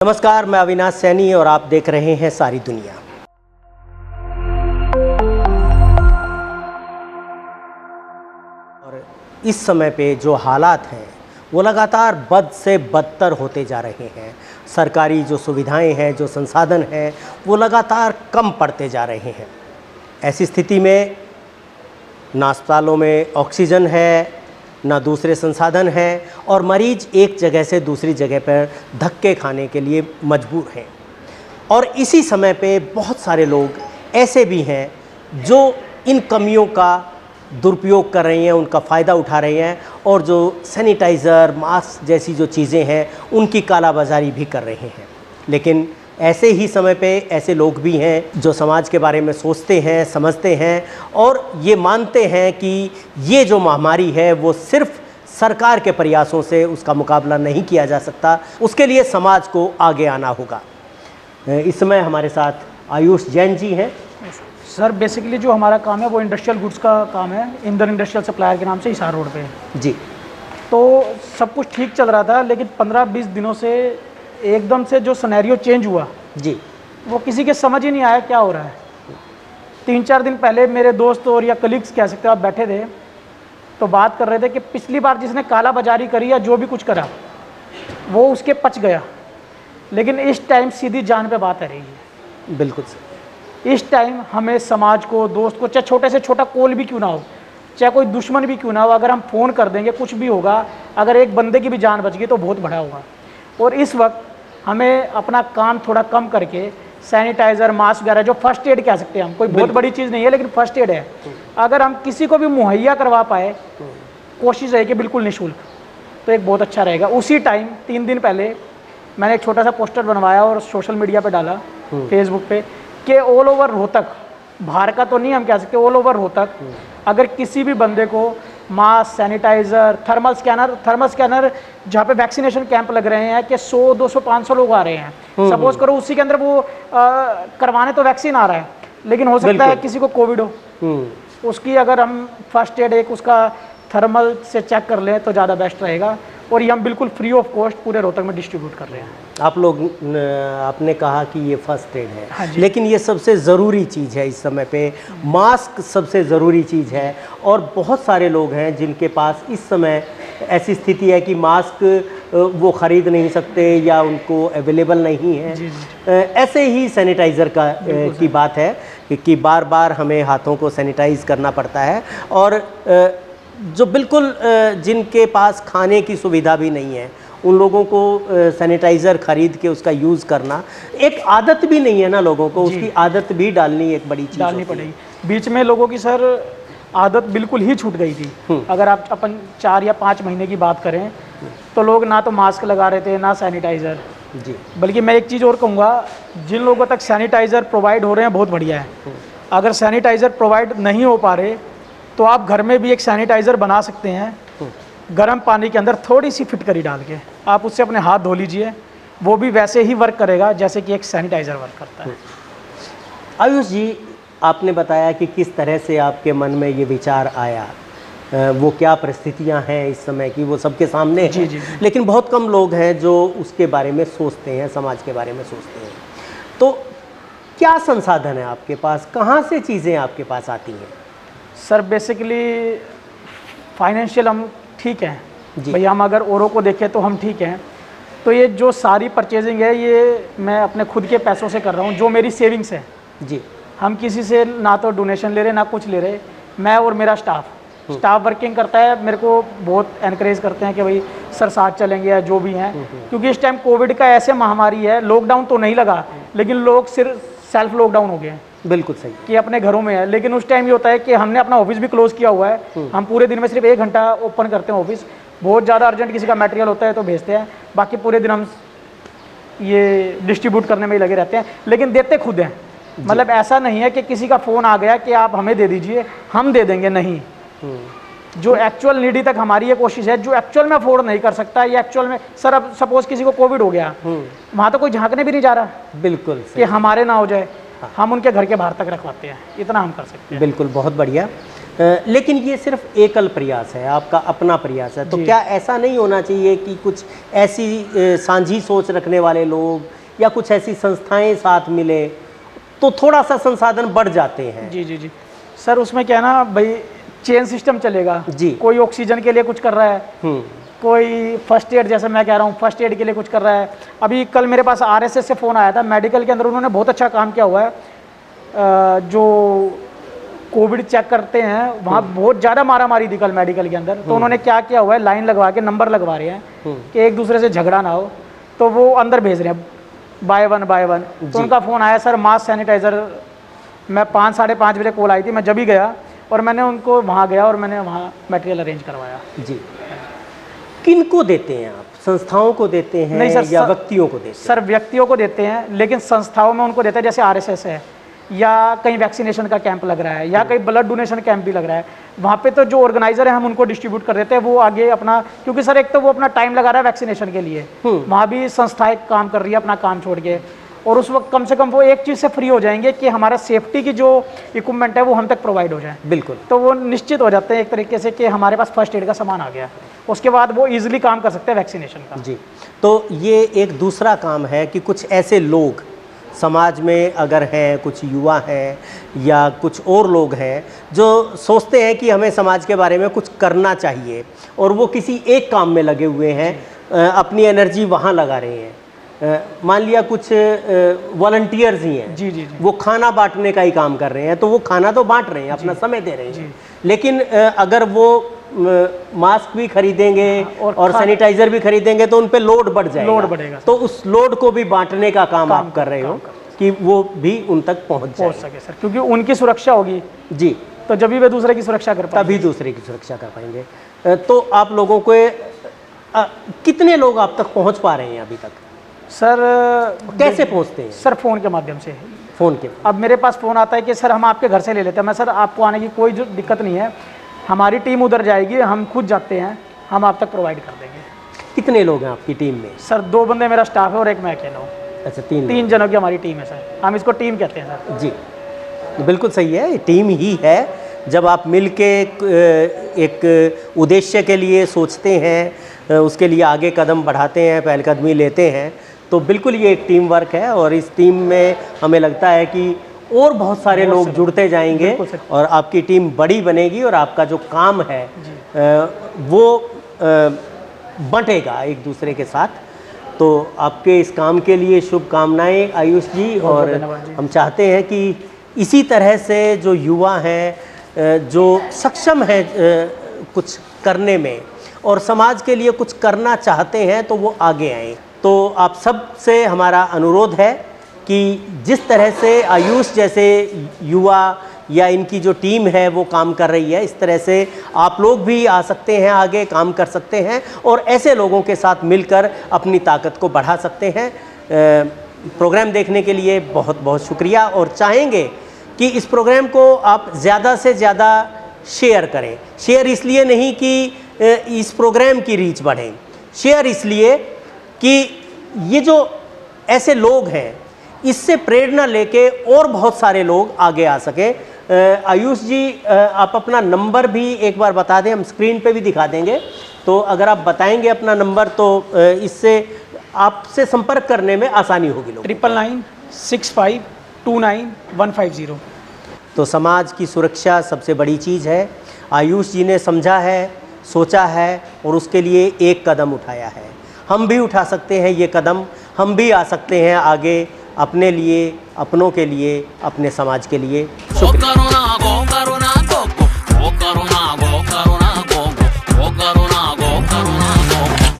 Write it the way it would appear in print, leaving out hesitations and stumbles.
नमस्कार, मैं अविनाश सैनी और आप देख रहे हैं सारी दुनिया। और इस समय पे जो हालात हैं वो लगातार बद से बदतर होते जा रहे हैं। सरकारी जो सुविधाएं हैं, जो संसाधन हैं, वो लगातार कम पड़ते जा रहे हैं। ऐसी स्थिति में ना अस्पतालों में ऑक्सीजन है, ना दूसरे संसाधन हैं और मरीज एक जगह से दूसरी जगह पर धक्के खाने के लिए मजबूर हैं। और इसी समय पे बहुत सारे लोग ऐसे भी हैं जो इन कमियों का दुरुपयोग कर रहे हैं, उनका फ़ायदा उठा रहे हैं और जो सैनिटाइज़र, मास्क जैसी जो चीज़ें हैं उनकी कालाबाजारी भी कर रहे हैं। लेकिन ऐसे ही समय पे ऐसे लोग भी हैं जो समाज के बारे में सोचते हैं, समझते हैं और ये मानते हैं कि ये जो महामारी है वो सिर्फ सरकार के प्रयासों से उसका मुकाबला नहीं किया जा सकता, उसके लिए समाज को आगे आना होगा। इस समय हमारे साथ आयुष जैन जी हैं। सर बेसिकली जो हमारा काम है वो इंडस्ट्रियल गुड्स का काम है, इंदर इंडस्ट्रियल सप्लायर के नाम से हिसार रोड पे जी। तो सब कुछ ठीक चल रहा था, लेकिन 15-20 दिनों से एकदम से जो सिनेरियो चेंज हुआ जी, वो किसी के समझ ही नहीं आया क्या हो रहा है। 3-4 दिन पहले मेरे दोस्त और या कलीग्स कह सकते हो, आप बैठे थे तो बात कर रहे थे कि पिछली बार जिसने काला बाजारी करी या जो भी कुछ करा वो उसके पच गया, लेकिन इस टाइम सीधी जान पे बात आ रही है। बिल्कुल सर। इस टाइम हमें समाज को, दोस्त को, चाहे छोटे से छोटा कॉल भी क्यों ना हो, चाहे कोई दुश्मन भी क्यों ना हो, अगर हम फ़ोन कर देंगे कुछ भी होगा, अगर एक बंदे की भी जान बच गई तो बहुत बड़ा होगा। और इस वक्त हमें अपना काम थोड़ा कम करके सैनिटाइज़र, मास्क वगैरह जो फर्स्ट एड कह सकते हैं हम, कोई बहुत बड़ी चीज़ नहीं है लेकिन फर्स्ट एड है, अगर हम किसी को भी मुहैया करवा पाए, कोशिश रहे कि बिल्कुल निःशुल्क, तो एक बहुत अच्छा रहेगा। उसी टाइम 3 दिन पहले मैंने एक छोटा सा पोस्टर बनवाया और सोशल मीडिया पे डाला, फेसबुक पे, कि ऑल ओवर रोहतक, बाहर का तो नहीं हम कह सकते, ऑल ओवर रोहतक अगर किसी भी बंदे को मास्क, सैनिटाइज़र, थर्मल स्कैनर जहाँ पे वैक्सीनेशन कैंप लग रहे हैं कि 100, 200, 500 लोग आ रहे हैं, सपोज करो उसी के अंदर वो करवाने तो वैक्सीन आ रहा है, लेकिन हो सकता है किसी को कोविड हो, उसकी अगर हम फर्स्ट एड एक उसका थर्मल से चेक कर लें तो ज़्यादा बेस्ट रहेगा। और ये हम बिल्कुल फ्री ऑफ कॉस्ट पूरे रोहतक में डिस्ट्रीब्यूट कर रहे हैं। आप लोग आपने कहा कि ये फर्स्ट एड है, हाँ, लेकिन ये सबसे ज़रूरी चीज़ है इस समय पे। मास्क सबसे ज़रूरी चीज़ है और बहुत सारे लोग हैं जिनके पास इस समय ऐसी स्थिति है कि मास्क वो ख़रीद नहीं सकते या उनको अवेलेबल नहीं है। ऐसे ही सैनिटाइज़र की बात है कि बार बार हमें हाथों को सैनिटाइज़ करना पड़ता है और जो बिल्कुल जिनके पास खाने की सुविधा भी नहीं है उन लोगों को सैनिटाइज़र ख़रीद के उसका यूज़ करना, एक आदत भी नहीं है ना लोगों को, उसकी आदत भी डालनी एक बड़ी चीज़ डालनी पड़ेगी। बीच में लोगों की सर आदत बिल्कुल ही छूट गई थी। अगर आप अपन 4 या 5 महीने की बात करें तो लोग ना तो मास्क लगा रहे थे ना सैनिटाइज़र जी। बल्कि मैं एक चीज़ और कहूँगा, जिन लोगों तक सैनिटाइज़र प्रोवाइड हो रहे हैं बहुत बढ़िया है। अगर सैनिटाइज़र प्रोवाइड नहीं हो पा रहे तो आप घर में भी एक सैनिटाइज़र बना सकते हैं, गर्म पानी के अंदर थोड़ी सी फिटकरी डाल के आप उससे अपने हाथ धो लीजिए, वो भी वैसे ही वर्क करेगा जैसे कि एक सैनिटाइज़र वर्क करता है। आयुष जी, आपने बताया कि किस तरह से आपके मन में ये विचार आया, वो क्या परिस्थितियां हैं इस समय की वो सबके सामने हैं। जी। लेकिन बहुत कम लोग हैं जो उसके बारे में सोचते हैं, समाज के बारे में सोचते हैं। तो क्या संसाधन है आपके पास, कहाँ से चीज़ें आपके पास आती हैं? सर बेसिकली फाइनेंशियल हम ठीक हैं भैया, हम अगर औरों को देखें तो हम ठीक हैं। तो ये जो सारी परचेजिंग है ये मैं अपने खुद के पैसों से कर रहा हूँ, जो मेरी सेविंग्स है जी। हम किसी से ना तो डोनेशन ले रहे ना कुछ ले रहे, मैं और मेरा स्टाफ वर्किंग करता है, मेरे को बहुत एनकरेज करते हैं कि भाई सर साथ चलेंगे या जो भी हैं, क्योंकि इस टाइम कोविड का ऐसे महामारी है, लॉकडाउन तो नहीं लगा लेकिन लोग सिर्फ सेल्फ लॉकडाउन हो गए हैं। बिल्कुल सही कि अपने घरों में है, लेकिन उस टाइम ये होता है कि हमने अपना ऑफिस भी क्लोज किया हुआ है, हम पूरे दिन में सिर्फ 1 घंटा ओपन करते हैं ऑफिस, बहुत ज़्यादा अर्जेंट किसी का मटेरियल होता है तो भेजते हैं, बाकी पूरे दिन हम ये डिस्ट्रीब्यूट करने में ही लगे रहते हैं, लेकिन देते खुद हैं। मतलब ऐसा नहीं है कि किसी का फ़ोन आ गया कि आप हमें दे दीजिए हम दे देंगे, नहीं। जो एक्चुअल नीडी तक हमारी ये कोशिश है, जो एक्चुअल में अफोर्ड नहीं कर सकता या एक्चुअल में, सर अब सपोज किसी को कोविड हो गया, वहाँ तो कोई झांकने भी नहीं जा रहा, बिल्कुल कि हमारे ना हो जाए। हम उनके घर के बाहर तक रखवाते हैं, इतना हम कर सकते हैं। बिल्कुल, बहुत बढ़िया। लेकिन ये सिर्फ एकल प्रयास है, आपका अपना प्रयास है, तो जी। क्या ऐसा नहीं होना चाहिए कि कुछ ऐसी साझी सोच रखने वाले लोग या कुछ ऐसी संस्थाएं साथ मिले तो थोड़ा सा संसाधन बढ़ जाते हैं? जी जी जी सर, उसमें क्या है ना भाई, चेन सिस्टम चलेगा जी। कोई ऑक्सीजन के लिए कुछ कर रहा है, कोई फर्स्ट एड, जैसे मैं कह रहा हूँ फर्स्ट एड के लिए कुछ कर रहा है। अभी कल मेरे पास आरएसएस से फ़ोन आया था, मेडिकल के अंदर उन्होंने बहुत अच्छा काम किया हुआ है। जो कोविड चेक करते हैं वहाँ बहुत ज़्यादा मारामारी थी कल मेडिकल के अंदर, तो उन्होंने क्या किया हुआ है, लाइन लगवा के नंबर लगवा रहे हैं कि एक दूसरे से झगड़ा ना हो, तो वो अंदर भेज रहे हैं बाय वन। तो उनका फ़ोन आया, सर मास्क सैनिटाइज़र, मैं 5 साढ़े 5 बजे कॉल आई थी, मैं जब ही गया और मैंने उनको वहाँ गया और मैंने वहाँ मटेरियल अरेंज करवाया। जी। किनको देते हैं आप? संस्थाओं को देते हैं नहीं सर, या व्यक्तियों को देते हैं? सर व्यक्तियों को देते हैं, लेकिन संस्थाओं में उनको देते हैं, जैसे आरएसएस है, या कहीं वैक्सीनेशन का कैंप लग रहा है, या कहीं ब्लड डोनेशन कैंप भी लग रहा है, वहाँ पे तो जो ऑर्गेनाइजर है हम उनको डिस्ट्रीब्यूट कर देते हैं, वो आगे अपना, क्योंकि सर एक तो वो अपना टाइम लगा रहा है वैक्सीनेशन के लिए, वहाँ भी संस्थाएं काम कर रही है अपना काम छोड़ के, और उस वक्त कम से कम वो एक चीज़ से फ्री हो जाएंगे कि हमारा सेफ्टी की जो इक्विपमेंट है वो हम तक प्रोवाइड हो जाए। बिल्कुल। तो वो निश्चित हो जाते हैं एक तरीके से कि हमारे पास फर्स्ट एड का सामान आ गया, उसके बाद वो ईजिली काम कर सकते हैं वैक्सीनेशन का। जी। तो ये एक दूसरा काम है कि कुछ ऐसे लोग समाज में अगर हैं, कुछ युवा हैं या कुछ और लोग हैं जो सोचते हैं कि हमें समाज के बारे में कुछ करना चाहिए और वो किसी एक काम में लगे हुए हैं, अपनी एनर्जी वहाँ लगा रहे हैं। मान लिया कुछ वॉलंटियर्स ही हैं, जी जी जी। वो खाना बांटने का ही काम कर रहे हैं, तो वो खाना तो बांट रहे हैं, अपना समय दे रहे हैं, लेकिन अगर वो मास्क भी खरीदेंगे और सैनिटाइजर भी खरीदेंगे तो उन पे लोड बढ़ जाएगा, लोड बढ़ेगा, तो उस लोड को भी बांटने का काम आप कर रहे हो कि वो भी उन तक पहुंच सके सर, क्योंकि उनकी सुरक्षा होगी जी, तो जब भी वे दूसरे की सुरक्षा कर पाएंगे, तभी दूसरे की सुरक्षा कर पाएंगे। तो आप लोगों को कितने लोग आप तक पहुंच पा रहे हैं अभी तक? सर कैसे पहुंचते हैं? सर फ़ोन के माध्यम से। फ़ोन के? अब मेरे पास फ़ोन आता है कि सर हम आपके घर से ले लेते हैं, मैं सर आपको आने की कोई जो दिक्कत नहीं है, हमारी टीम उधर जाएगी, हम खुद जाते हैं, हम आप तक प्रोवाइड कर देंगे। कितने लोग हैं आपकी टीम में? सर 2 बंदे मेरा स्टाफ है और एक मैं अकेला हूँ। अच्छा, 3 जनों की हमारी टीम है सर, हम इसको टीम कहते हैं सर। जी, बिल्कुल सही है, टीम ही है। जब आप मिल के एक उद्देश्य के लिए सोचते हैं, उसके लिए आगे कदम बढ़ाते हैं, पहलकदमी लेते हैं, तो बिल्कुल ये एक टीम वर्क है और इस टीम में हमें लगता है कि और बहुत सारे लोग जुड़ते जाएंगे और आपकी टीम बड़ी बनेगी और आपका जो काम है वो बंटेगा एक दूसरे के साथ। तो आपके इस काम के लिए शुभकामनाएं आयुष जी, और हम चाहते हैं कि इसी तरह से जो युवा हैं, जो सक्षम हैं कुछ करने में और समाज के लिए कुछ करना चाहते हैं, तो वो आगे आएँ। तो आप सब से हमारा अनुरोध है कि जिस तरह से आयुष जैसे युवा या इनकी जो टीम है वो काम कर रही है, इस तरह से आप लोग भी आ सकते हैं, आगे काम कर सकते हैं और ऐसे लोगों के साथ मिलकर अपनी ताकत को बढ़ा सकते हैं। प्रोग्राम देखने के लिए बहुत बहुत शुक्रिया और चाहेंगे कि इस प्रोग्राम को आप ज़्यादा से ज़्यादा शेयर करें। शेयर इसलिए नहीं कि इस प्रोग्राम की रीच बढ़े, शेयर इसलिए कि ये जो ऐसे लोग हैं इससे प्रेरणा लेके और बहुत सारे लोग आगे आ सके। आयुष जी, आप अपना नंबर भी एक बार बता दें, हम स्क्रीन पे भी दिखा देंगे, तो अगर आप बताएंगे अपना नंबर तो इससे आपसे संपर्क करने में आसानी होगी लोग। 9965291150। तो समाज की सुरक्षा सबसे बड़ी चीज़ है। आयुष जी ने समझा है, सोचा है और उसके लिए एक कदम उठाया है। हम भी उठा सकते हैं ये कदम, हम भी आ सकते हैं आगे, अपने लिए, अपनों के लिए, अपने समाज के लिए। शुक्रिया।